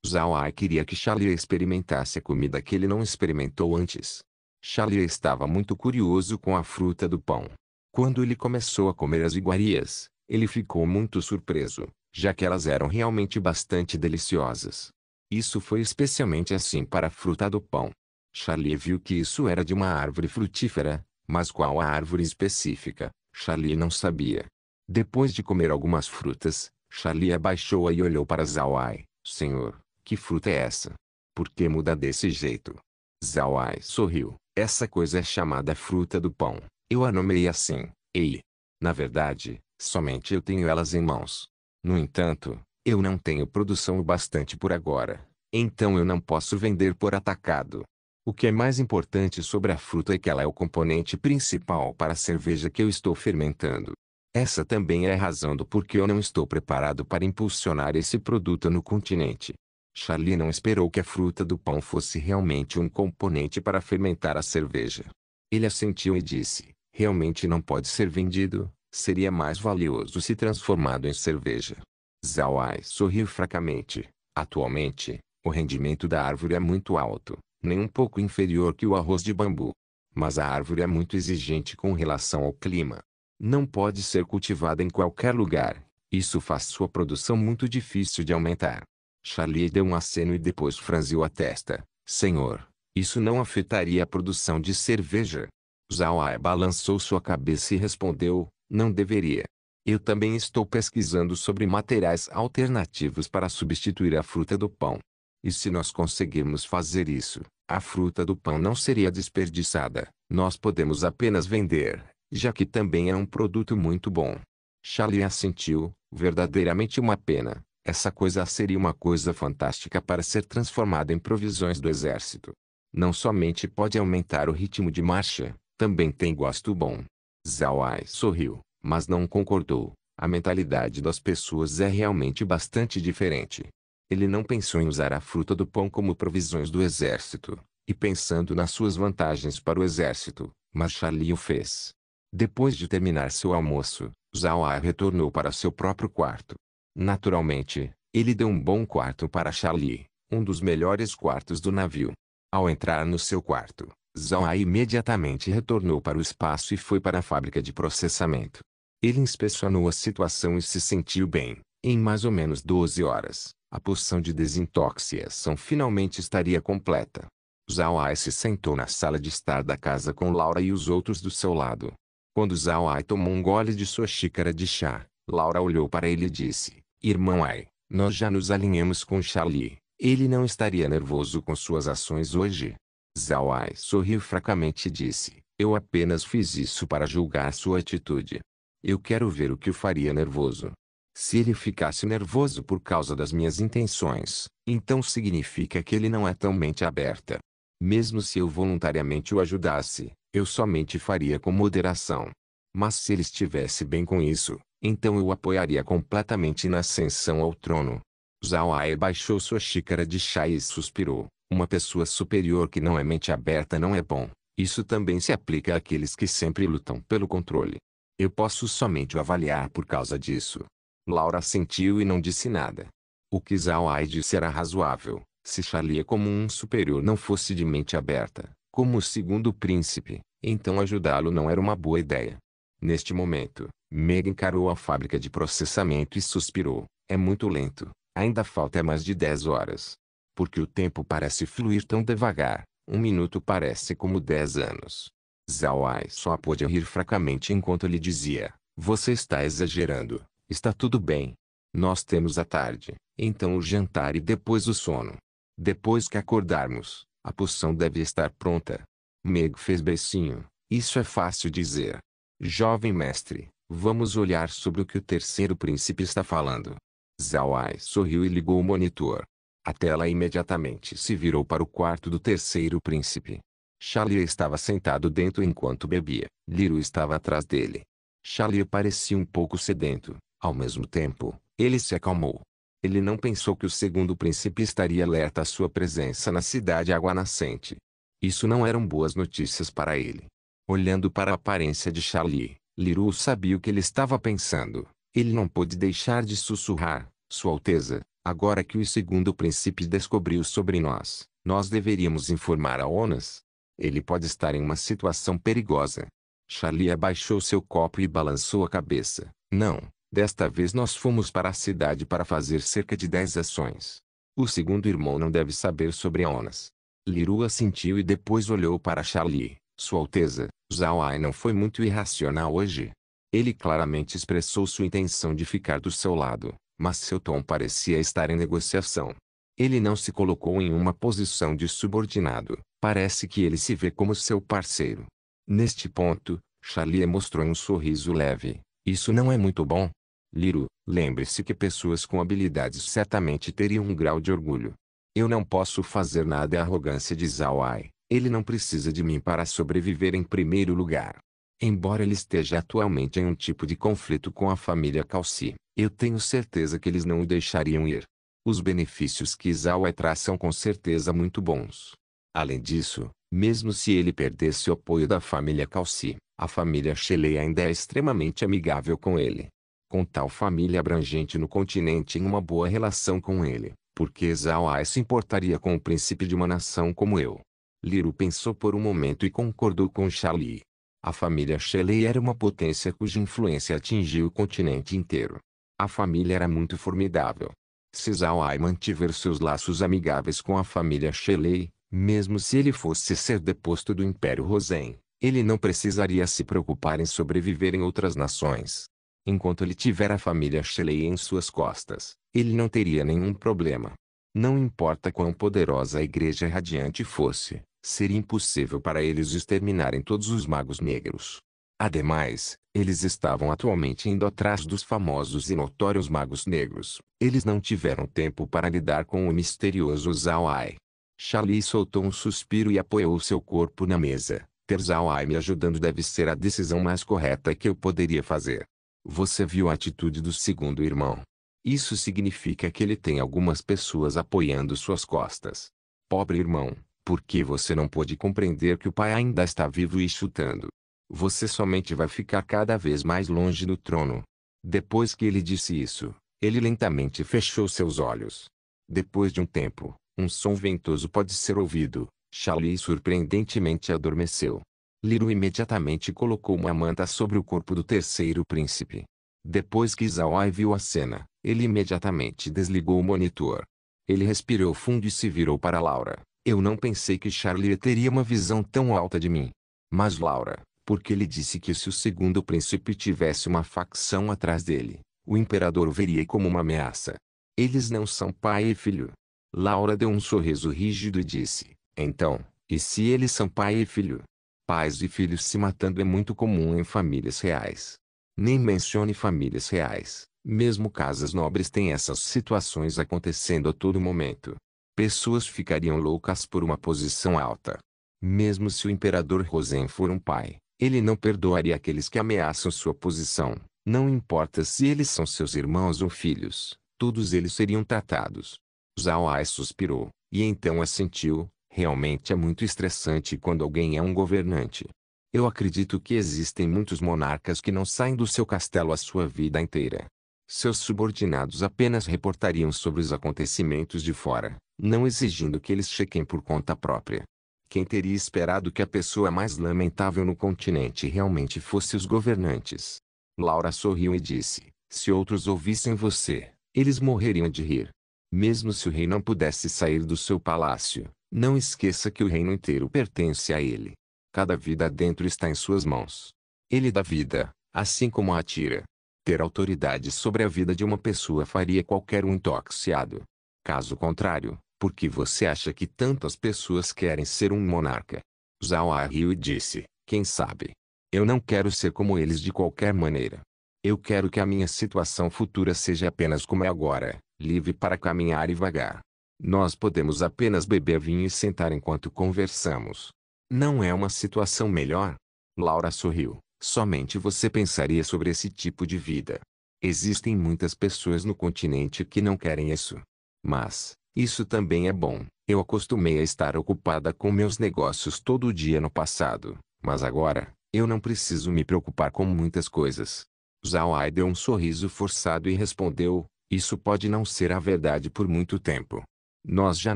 Zhao Ai queria que Charlie experimentasse a comida que ele não experimentou antes. Charlie estava muito curioso com a fruta do pão. Quando ele começou a comer as iguarias, ele ficou muito surpreso, já que elas eram realmente bastante deliciosas. Isso foi especialmente assim para a fruta do pão. Charlie viu que isso era de uma árvore frutífera, mas qual a árvore específica, Charlie não sabia. Depois de comer algumas frutas, Charlie abaixou-a e olhou para Zhao Ai. Senhor, que fruta é essa? Por que muda desse jeito? Zhao Ai sorriu. Essa coisa é chamada fruta do pão. Eu a nomeei assim. Ei. Na verdade, somente eu tenho elas em mãos. No entanto, eu não tenho produção o bastante por agora. Então eu não posso vender por atacado. O que é mais importante sobre a fruta é que ela é o componente principal para a cerveja que eu estou fermentando. Essa também é a razão do porquê eu não estou preparado para impulsionar esse produto no continente. Charlie não esperou que a fruta do pão fosse realmente um componente para fermentar a cerveja. Ele assentiu e disse, realmente não pode ser vendido, seria mais valioso se transformado em cerveja. Zhao Ai sorriu fracamente. Atualmente, o rendimento da árvore é muito alto, nem um pouco inferior que o arroz de bambu. Mas a árvore é muito exigente com relação ao clima. Não pode ser cultivada em qualquer lugar. Isso faz sua produção muito difícil de aumentar. Charlie deu um aceno e depois franziu a testa. Senhor, isso não afetaria a produção de cerveja? Zhao Ai balançou sua cabeça e respondeu, não deveria. Eu também estou pesquisando sobre materiais alternativos para substituir a fruta do pão. E se nós conseguirmos fazer isso, a fruta do pão não seria desperdiçada. Nós podemos apenas vender, já que também é um produto muito bom. Charlie assentiu, verdadeiramente uma pena. Essa coisa seria uma coisa fantástica para ser transformada em provisões do exército. Não somente pode aumentar o ritmo de marcha, também tem gosto bom. Zhao Ai sorriu, mas não concordou. A mentalidade das pessoas é realmente bastante diferente. Ele não pensou em usar a fruta do pão como provisões do exército, e pensando nas suas vantagens para o exército, mas Charlie o fez. Depois de terminar seu almoço, Zhao Ai retornou para seu próprio quarto. Naturalmente, ele deu um bom quarto para Charlie, um dos melhores quartos do navio. Ao entrar no seu quarto, Zhao Ai imediatamente retornou para o espaço e foi para a fábrica de processamento. Ele inspecionou a situação e se sentiu bem. Em mais ou menos 12 horas, a poção de desintoxicação finalmente estaria completa. Zhao Ai se sentou na sala de estar da casa com Laura e os outros do seu lado. Quando Zhao Ai tomou um gole de sua xícara de chá, Laura olhou para ele e disse, Irmão Ai, nós já nos alinhamos com Charlie. Ele não estaria nervoso com suas ações hoje? Zhao Ai sorriu fracamente e disse, Eu apenas fiz isso para julgar sua atitude. Eu quero ver o que o faria nervoso. Se ele ficasse nervoso por causa das minhas intenções, então significa que ele não é tão mente aberta. Mesmo se eu voluntariamente o ajudasse, eu somente faria com moderação. Mas se ele estivesse bem com isso, então eu o apoiaria completamente na ascensão ao trono. Zhao Ai baixou sua xícara de chá e suspirou. Uma pessoa superior que não é mente aberta não é bom. Isso também se aplica àqueles que sempre lutam pelo controle. Eu posso somente o avaliar por causa disso. Laura assentiu e não disse nada. O que Zhao Ai disse era razoável. Se Charlie como um superior não fosse de mente aberta, como o segundo príncipe, então ajudá-lo não era uma boa ideia. Neste momento, Meg encarou a fábrica de processamento e suspirou. É muito lento. Ainda falta mais de 10 horas. Porque o tempo parece fluir tão devagar. Um minuto parece como 10 anos. Zhao Ai só pôde rir fracamente enquanto lhe dizia: você está exagerando. Está tudo bem. Nós temos a tarde, então o jantar e depois o sono. Depois que acordarmos, a poção deve estar pronta. Meg fez beicinho. Isso é fácil dizer. Jovem mestre, vamos olhar sobre o que o terceiro príncipe está falando. Zhao Ai sorriu e ligou o monitor. A tela imediatamente se virou para o quarto do terceiro príncipe. Charlie estava sentado dentro enquanto bebia. Liru estava atrás dele. Charlie parecia um pouco sedento. Ao mesmo tempo, ele se acalmou. Ele não pensou que o segundo príncipe estaria alerta à sua presença na cidade Água Nascente. Isso não eram boas notícias para ele. Olhando para a aparência de Charlie, Liru sabia o que ele estava pensando. Ele não pôde deixar de sussurrar: Sua Alteza, agora que o segundo príncipe descobriu sobre nós, nós deveríamos informar a Onas. Ele pode estar em uma situação perigosa. Charlie abaixou seu copo e balançou a cabeça. Não, desta vez nós fomos para a cidade para fazer cerca de 10 ações. O segundo irmão não deve saber sobre a Onas. Liru assentiu e depois olhou para Charlie. Sua Alteza, Zhao Ai não foi muito irracional hoje. Ele claramente expressou sua intenção de ficar do seu lado, mas seu tom parecia estar em negociação. Ele não se colocou em uma posição de subordinado. Parece que ele se vê como seu parceiro. Neste ponto, Charlie mostrou um sorriso leve. Isso não é muito bom. Liru, lembre-se que pessoas com habilidades certamente teriam um grau de orgulho. Eu não posso fazer nada. É a arrogância de Zhao Ai. Ele não precisa de mim para sobreviver em primeiro lugar. Embora ele esteja atualmente em um tipo de conflito com a família Calci, eu tenho certeza que eles não o deixariam ir. Os benefícios que Zhao Ai traz são com certeza muito bons. Além disso, mesmo se ele perdesse o apoio da família Calci, a família Shelley ainda é extremamente amigável com ele. Com tal família abrangente no continente em uma boa relação com ele, por que Zhao Ai se importaria com o príncipe de uma nação como eu? Liru pensou por um momento e concordou com Charlie. A família Shelley era uma potência cuja influência atingia o continente inteiro. A família era muito formidável. Se Zhao Ai mantiver seus laços amigáveis com a família Shelley, mesmo se ele fosse ser deposto do Império Rosen, ele não precisaria se preocupar em sobreviver em outras nações. Enquanto ele tiver a família Shelley em suas costas, ele não teria nenhum problema. Não importa quão poderosa a Igreja Radiante fosse, seria impossível para eles exterminarem todos os magos negros. Ademais, eles estavam atualmente indo atrás dos famosos e notórios magos negros. Eles não tiveram tempo para lidar com o misterioso Zhao Ai. Charlie soltou um suspiro e apoiou seu corpo na mesa. Ter Zhao Ai me ajudando deve ser a decisão mais correta que eu poderia fazer. Você viu a atitude do segundo irmão? Isso significa que ele tem algumas pessoas apoiando suas costas. Pobre irmão, por que você não pôde compreender que o pai ainda está vivo e chutando? Você somente vai ficar cada vez mais longe do trono. Depois que ele disse isso, ele lentamente fechou seus olhos. Depois de um tempo, um som ventoso pode ser ouvido. Charlie surpreendentemente adormeceu. Liru imediatamente colocou uma manta sobre o corpo do terceiro príncipe. Depois que Zhao Ai viu a cena, ele imediatamente desligou o monitor. Ele respirou fundo e se virou para Laura. Eu não pensei que Charlie teria uma visão tão alta de mim. Mas Laura, porque ele disse que se o segundo príncipe tivesse uma facção atrás dele, o imperador o veria como uma ameaça. Eles não são pai e filho. Laura deu um sorriso rígido e disse, então, e se eles são pai e filho? Pais e filhos se matando é muito comum em famílias reais. Nem mencione famílias reais. Mesmo casas nobres têm essas situações acontecendo a todo momento. Pessoas ficariam loucas por uma posição alta. Mesmo se o imperador Rosen for um pai, ele não perdoaria aqueles que ameaçam sua posição. Não importa se eles são seus irmãos ou filhos, todos eles seriam tratados. Zhao Ai suspirou, e então assentiu. Realmente é muito estressante quando alguém é um governante. Eu acredito que existem muitos monarcas que não saem do seu castelo a sua vida inteira. Seus subordinados apenas reportariam sobre os acontecimentos de fora, não exigindo que eles chequem por conta própria. Quem teria esperado que a pessoa mais lamentável no continente realmente fosse os governantes? Laura sorriu e disse, se outros ouvissem você, eles morreriam de rir. Mesmo se o rei não pudesse sair do seu palácio, não esqueça que o reino inteiro pertence a ele. Cada vida dentro está em suas mãos. Ele dá vida, assim como a tira. Ter autoridade sobre a vida de uma pessoa faria qualquer um intoxicado. Caso contrário, por que você acha que tantas pessoas querem ser um monarca? Zhao Ai riu e disse, quem sabe? Eu não quero ser como eles de qualquer maneira. Eu quero que a minha situação futura seja apenas como é agora, livre para caminhar e vagar. Nós podemos apenas beber vinho e sentar enquanto conversamos. Não é uma situação melhor? Laura sorriu. Somente você pensaria sobre esse tipo de vida. Existem muitas pessoas no continente que não querem isso. Mas, isso também é bom. Eu acostumei a estar ocupada com meus negócios todo dia no passado, mas agora, eu não preciso me preocupar com muitas coisas. Zhao Ai deu um sorriso forçado e respondeu, isso pode não ser a verdade por muito tempo. Nós já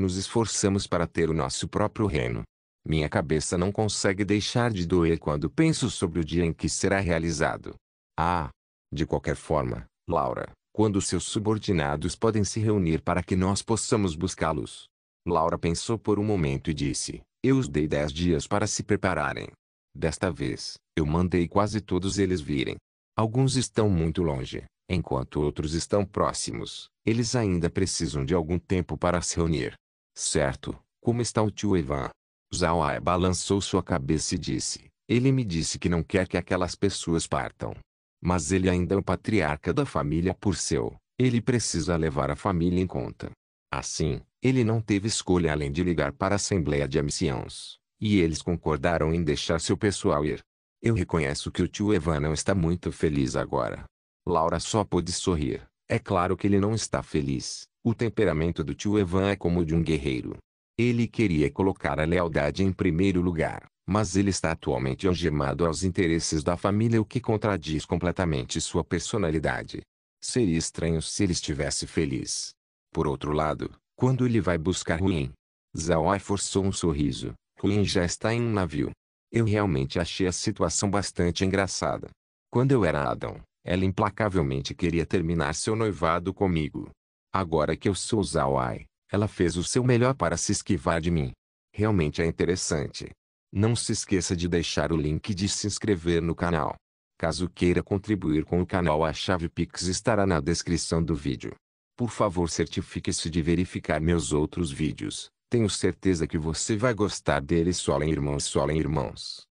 nos esforçamos para ter o nosso próprio reino. Minha cabeça não consegue deixar de doer quando penso sobre o dia em que será realizado. Ah! De qualquer forma, Laura, quando seus subordinados podem se reunir para que nós possamos buscá-los? Laura pensou por um momento e disse, eu os dei 10 dias para se prepararem. Desta vez, eu mandei quase todos eles virem. Alguns estão muito longe, enquanto outros estão próximos. Eles ainda precisam de algum tempo para se reunir. Certo, como está o tio Ivan? Zhao Ai balançou sua cabeça e disse, ele me disse que não quer que aquelas pessoas partam. Mas ele ainda é o patriarca da família por seu, ele precisa levar a família em conta. Assim, ele não teve escolha além de ligar para a Assembleia de Anciãos, e eles concordaram em deixar seu pessoal ir. Eu reconheço que o tio Evan não está muito feliz agora. Laura só pôde sorrir. É claro que ele não está feliz. O temperamento do tio Evan é como o de um guerreiro. Ele queria colocar a lealdade em primeiro lugar, mas ele está atualmente algemado aos interesses da família, o que contradiz completamente sua personalidade. Seria estranho se ele estivesse feliz. Por outro lado, quando ele vai buscar Ruin? Zhao Ai forçou um sorriso. Ruin já está em um navio. Eu realmente achei a situação bastante engraçada. Quando eu era Adão, ela implacavelmente queria terminar seu noivado comigo. Agora que eu sou Zhao Ai, ela fez o seu melhor para se esquivar de mim. Realmente é interessante. Não se esqueça de deixar o link de se inscrever no canal. Caso queira contribuir com o canal, a chave Pix estará na descrição do vídeo. Por favor, certifique-se de verificar meus outros vídeos. Tenho certeza que você vai gostar deles. Solem irmãos, solem irmãos.